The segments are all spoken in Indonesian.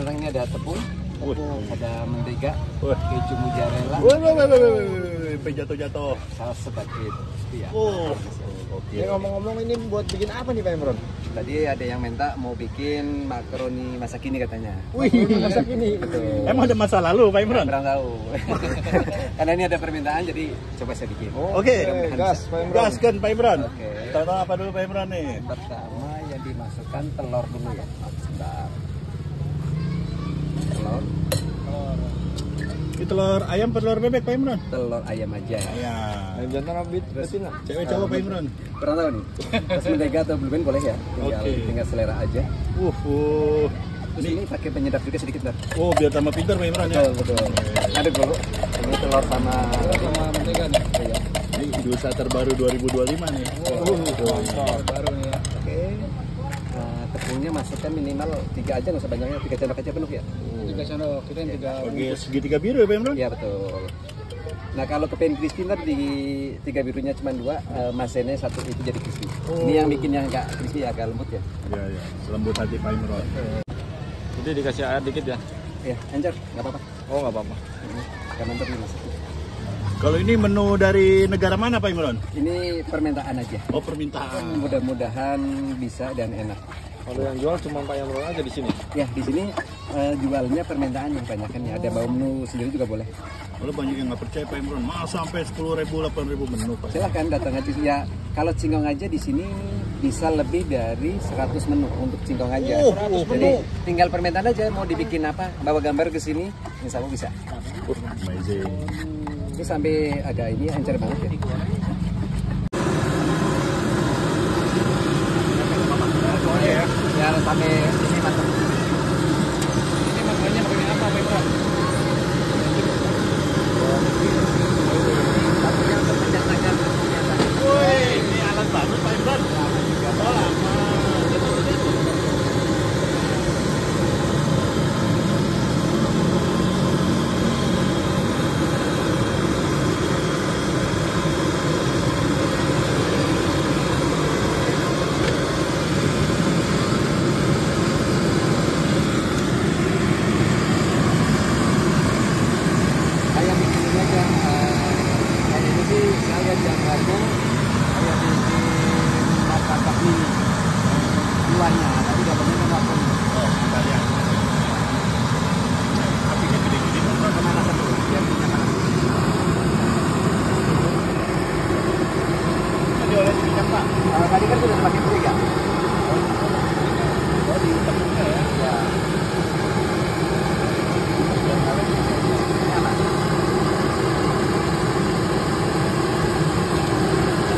belakang ini ada tepung, ada mentega, keju mozzarella. Jatuh-jatuh. Saus sedikit. Iya. Oke. Ini ngomong-ngomong ini buat bikin apa nih Pak Imron? Tadi ada yang minta mau bikin makaroni masa kini katanya. Wih, masak ini. Betul. Emang ada masa lalu Pak Imron? Kurang tahu. Karena ini ada permintaan jadi coba saya bikin. Oke. Gas Pak Imron. Gaskan Pak Imron. Oke. Tahu apa dulu Pak Imron nih? Pertama yang dimasukkan telur dulu ya. Sebentar. Telur. Ini telur ayam atau telur bebek Pak Imron? Telur ayam aja. Ya. Ayam jantan apa betina? Cewek cowok Pak Imron? Pernah tahu nih? Terus mentega atau blue band boleh ya? Tinggal selera aja. Terus ini pakai penyedap juga sedikit dah. Oh, biar tambah pintar Pak Imron ya. Betul. Aduk dulu. Ini telur sama mentega nih. Iya. Ini dosa terbaru 2025 nih. Baru nih ya. Oke. Nah, tepungnya masukkan minimal 3 aja, nggak usah banyaknya. 3 sendok aja penuh ya. 3 sendok, kita 3. Oke, segitiga biru ya Pak Imron? Iya betul. Nah kalau kepengen crispy ntar di 3 birunya cuma 2, masennya 1 itu jadi crispy. Ini yang bikin yang agak crispy agak lembut ya. Iya, iya. Selembut hati Pak Imron. Jadi dikasih air dikit ya? Iya, encer, nggak apa-apa. Oh nggak apa-apa. Karena ntar dimasak. Kalau ini menu dari negara mana Pak Imron? Ini permintaan aja. Oh, permintaan. Mudah-mudahan bisa dan enak. Kalau yang jual cuma Pak Imron aja di sini. Ya di sini jualnya permintaan yang banyak kan ya. Ada menu sendiri juga boleh. Kalau banyak yang nggak percaya Pak Imron, masa sampai 10.000, 8.000 menu Pak. Silahkan datang aja. Ya kalau singkong aja di sini bisa lebih dari 100 menu untuk singkong aja. Jadi tinggal permintaan aja mau dibikin apa, bawa gambar ke sini, insya Allah bisa. Amazing. Ini sampai ada ini encer banget ya. Ya sampai ini matang. Ini makanya pakai apa Pak Imron? Woi, ini alat baru Pak Imron. Oh, lama. Saya bikin ini aja. Kayak ini sih saya jago. Saya bikin martabak mini. Luarnya, tapi dalamnya memang pun. Oh, bentar ya. Apinya gede-gede Pak. Pemanasan dulu, biar minyak panas. Tadi oleh minyak Pak. Tadi kan sudah pakai mentega. Oh, di tepungnya ya. Ya.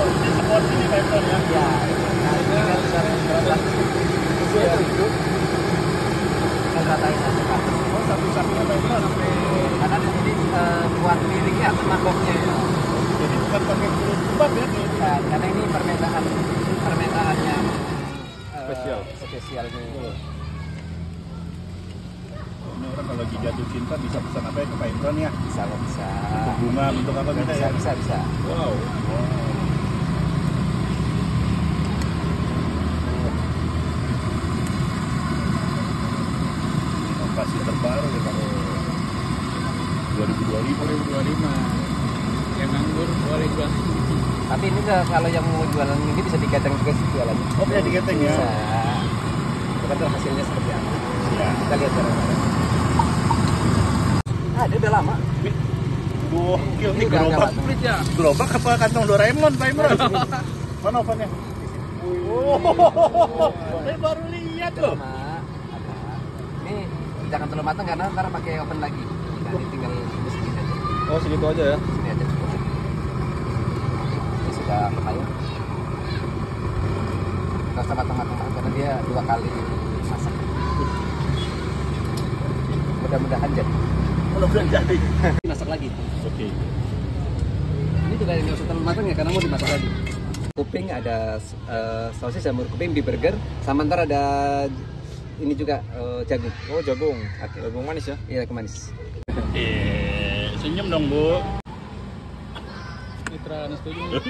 Oh, ini seperti ini Pak Imron ya. Ya, nah ini kan berapa? Itu kan ratain aja. Oh, satu-satunya Pak Imron sampai. Karena di sini buat piringnya atau mangkoknya ya. Jadi bukan pakai kulit kebab ya. Nah, karena ini permintaannya spesial nih. Ini orang kalau lagi jatuh cinta bisa pesan apa ya ke Pak Imron ya? Bisa. Untuk bunga, untuk apa bisa ya? Bisa. Wow. Inovasi terbaru ya Pak. 2025. Yang nganggur boleh jual. Tapi ini kalau yang mau jualan ini bisa digadang juga sih jualannya. Oh, bisa digeteng ya? Bisa. Kita tahu hasilnya seperti apa. Ya. Kita lihat bareng-bareng. Dia udah lama. Gokil nih Ini udah gerobak. lama. Ya. Gerobak apa kantong Doraemon Pak Imron? Mana ovennya? Oh, saya baru lihat loh. Ini jangan terlalu matang karena ntar pakai oven lagi. Nanti tinggal sedikit aja. Oh segitu aja ya? Sini aja cukup. Ini sudah lumayan. Nggak usah matang-matang karena dia 2 kali masak. Mudah-mudahan jadi. Mudah-mudahan jadi. Masak lagi. Oke. Ini juga nggak usah terlalu matang ya karena mau dimasak lagi. Kuping ada sosis jamur kuping di burger, sama ntar ada ini juga jagung. Oh jagung. Oke. Jagung manis ya? Iya, manis. Senyum dong Bu. Mitra setuju.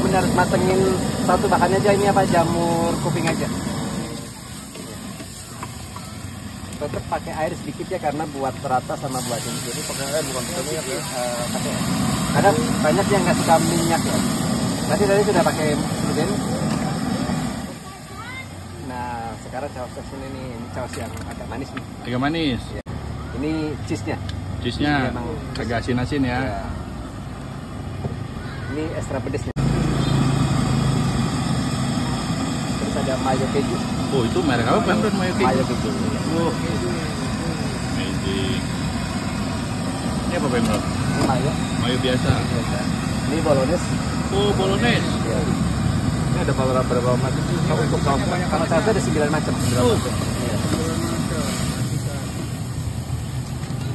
benar matengin satu bahannya aja, ini apa jamur kuping aja. Tetap pakai air sedikit ya karena buat rata sama buat ini. Jadi pakai air bukan pakai pakai. Karena banyak yang nggak suka minyak ya. Tadi sudah pakai gluten. Nah sekarang saus ini saus yang agak manis nih. Agak manis. Ya. Ini cheese-nya. Cheese-nya agak asin-asin ya. Ya. Ini ekstra pedesnya. Terus ada mayo keju. Oh itu merek apa Pak Imron, mayo keju? Mayo keju. Oh, amazing. Ini apa Pak Imron? Ini mayo. Mayo biasa. Ini bolognese. Oh bolognese. Ya. Ini ada berapa macam? Untuk kalau sausnya ada 9 macam. Oh. Iya.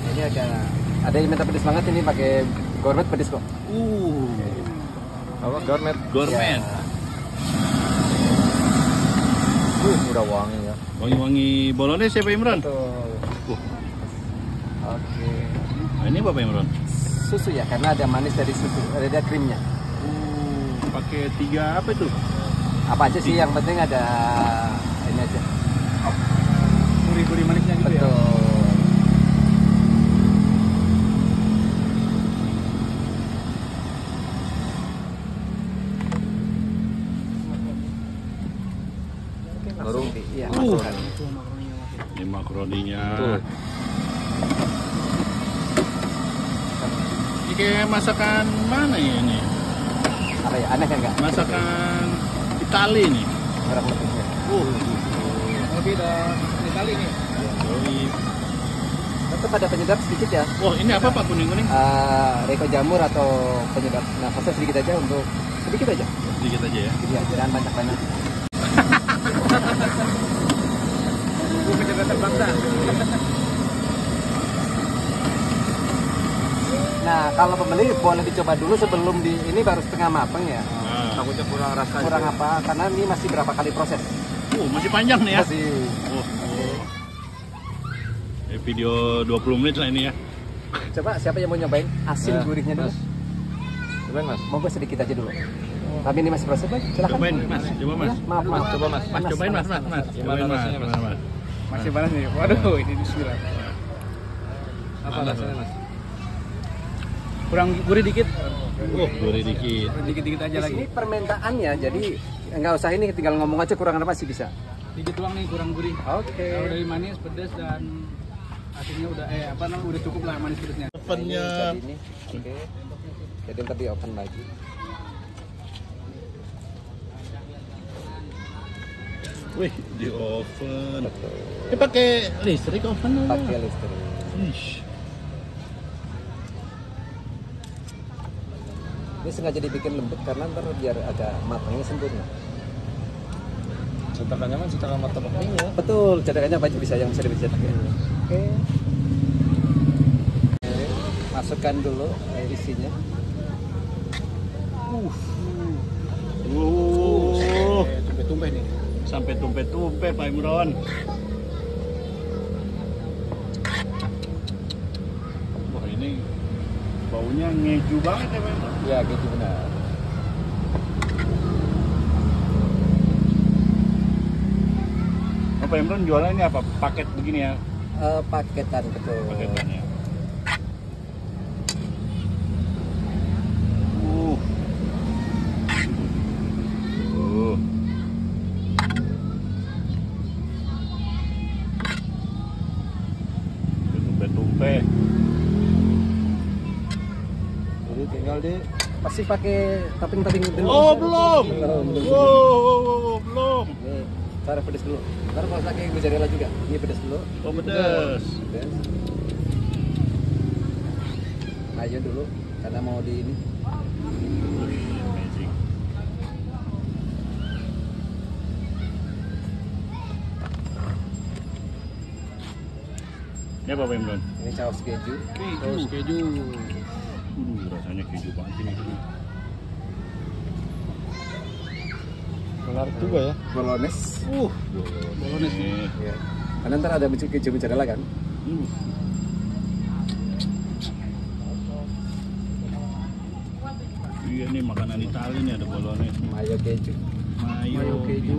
Ini ada yang minta pedes banget, ini pakai gourmet pedes kok. Apa gourmet? Gourmet. Ya. Udah wangi ya. Wangi-wangi bolognese ya Pak Imron. Tuh. Oke. Nah, ini apa Pak Imron? Susu ya, karena ada manis dari susu, ada krimnya. Pakai 3 apa itu? Apa aja sih, yang penting ada ini aja. Gurih-gurih manisnya gitu ya. Betul. Baru. Iya. Ini makaroninya. Tuh. Ini kayak masakan mana ya ini? Apa ya, aneh kan nggak? Masakan Itali nih. Orang lebihnya. Lebih dari Itali nih. Tetap ada penyedap sedikit ya. Oh ini apa Pak kuning-kuning? Reko jamur atau penyedap nafasnya sedikit aja, untuk sedikit aja. Sedikit aja ya. Iya, jangan banyak-banyak. Gue penyedap terbangsa. Nah, kalau pembeli boleh dicoba dulu sebelum ini baru setengah matang ya. Takutnya kurang rasa. Kurang apa? Karena ini masih berapa kali proses. Masih panjang nih ya. Masih. Video 20 menit lah ini ya. Coba siapa yang mau nyobain asin gurihnya dulu? Cobain Mas. Mau gue sedikit aja dulu. Tapi ini masih proses, Bang. Silakan. Cobain Mas, coba Mas. Maaf. Coba Mas. Mas cobain Mas. Cobain Mas. Mas. Masih panas nih. Waduh, ini bismillah. Apa rasanya Mas? Kurang gurih dikit. Gurih dikit. Dikit-dikit aja Di lagi. sini permintaannya, jadi nggak usah ini, tinggal ngomong aja kurang apa sih bisa. Dikit doang nih, kurang gurih. Oke. Kalau dari manis, pedas dan asinnya udah udah cukup lah manis pedasnya. Ovennya. Jadi ini, oke. Jadi ntar di oven lagi. Wih, di oven. Ini pakai listrik oven apa? Pakai listrik. Ish. Ini sengaja dibikin lembut karena ntar biar agak matangnya sempurna. Cetakannya kan cetakan martabak mie ya. Betul, cetakannya banyak bisa yang bisa dicetak ya. Oke. Masukkan dulu isinya. Tumpeh-tumpeh nih. Sampai tumpeh-tumpeh Pak Imron. Wah ini baunya ngeju banget ya Pak Imron. Ya, gitu benar. Pak Imron jualan ini apa? Paket begini ya? Paketan, betul. Paketannya. Tumpeh-tumpeh. Jadi tinggal pasti pakai topping-topping dulu. Oh belum. Belum. Ini taruh pedas dulu. Ntar kalau pakai mozzarella juga. Ini pedas dulu. Oh pedas. Pedas. Ayo dulu karena mau di ini. Amazing. Ini apa Pak Imron? Ini saus keju. Saus keju. Rasanya keju banget ini. Menarik juga ya. Bolognese. Bolognese. Ya. Karena ntar ada keju mozzarella kan. Iya nih makanan Itali nih, ada bolognese. Mayo keju. Mayo keju.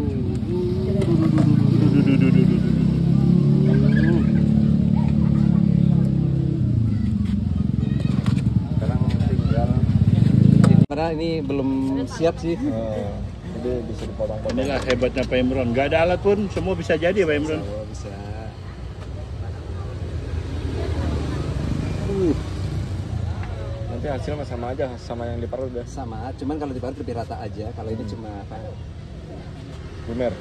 Sekarang tinggal. Karena ini belum siap sih. Jadi bisa dipotong-potong. Inilah hebatnya Pak Imron. Gak ada alat pun, semua bisa jadi Pak Imron. Bisa. Nanti hasilnya sama aja sama yang diparut deh. Sama, cuman kalau diparut lebih rata aja. Kalau ini cuma apa? Lumer.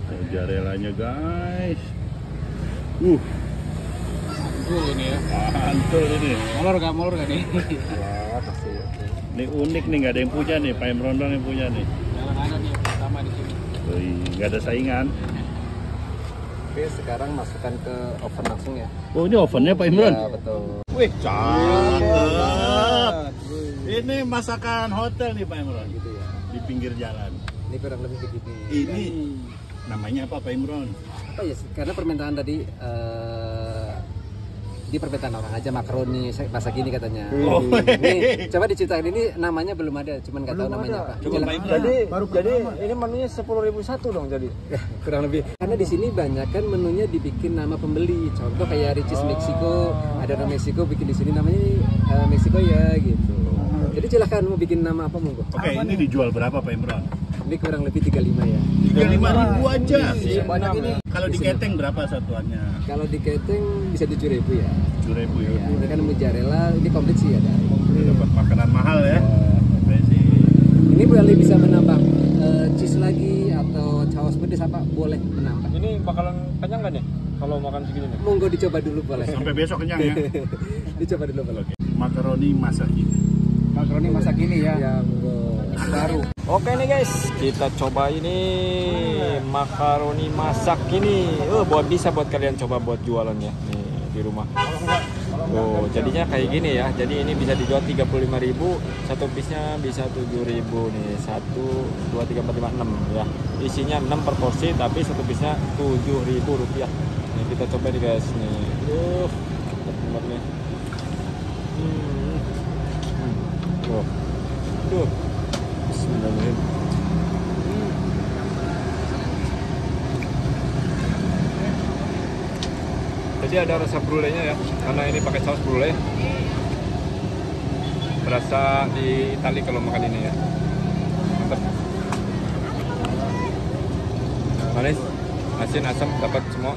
Mozzarellanya guys. Mantul ini ya. Mantul ini. Molor gak nih? Ya, pasti. Ini unik nih, nggak ada yang punya nih. Pak Imron doang yang punya nih. Jarang ada nih sama di sini. Nggak ada saingan. Oke, sekarang masukkan ke oven langsung ya. Oh ini ovennya Pak Imron? Ya, betul. Wih, cakep. Ini masakan hotel nih Pak Imron. Gitu ya. Di pinggir jalan. Ini kurang lebih begini. Ini namanya apa Pak Imron? Apa ya? Karena permintaan tadi di permintaan orang aja makaroni masa gini katanya. Oh. Ini coba diceritain, ini namanya belum ada, cuman nggak tahu namanya apa. Coba Pak Imron. Jadi ini menunya 10.001 dong jadi. Kurang lebih. Karena di sini banyak kan menunya dibikin nama pembeli. Contoh kayak Ricis Meksiko, ada nama Meksiko bikin di sini namanya Meksiko ya gitu. Jadi silahkan mau bikin nama apa monggo. Oke, ini dijual berapa Pak Imron? Ini kurang lebih 35 ya. 35.000 aja. Iya, banyak ini. Kalau di keteng berapa satuannya? Kalau di keteng bisa 7.000 ya. 7.000 ya. Ya, ini kan mozzarella, ini komplit sih ada. Udah dapat makanan mahal ya. Oke sih. Ini boleh bisa menambah cheese lagi atau saus pedas apa boleh menambah. Ini bakalan kenyang nggak nih kalau makan segini nih? Monggo dicoba dulu boleh. Sampai besok kenyang ya. Dicoba dulu boleh. Makaroni masa kini. Makaroni masa kini ya. Ya, monggo. Baru. Oke nih guys, kita coba ini makaroni masak ini. Bisa buat kalian coba buat jualan ya nih di rumah. Jadinya kayak gini ya. Jadi ini bisa dijual 35.000, satu piece-nya bisa 7.000 nih. 1 2 3 4 5 6 ya. Isinya 6 per porsi tapi satu piece-nya 7.000 rupiah. Nih kita coba nih guys nih. Mantap nih. Bismillahirrahmanirrahim. Jadi ada rasa brulee-nya ya, karena ini pakai saus brulee. Berasa di Itali kalau makan ini ya. Mantap. Manis, asin, asam dapat semua.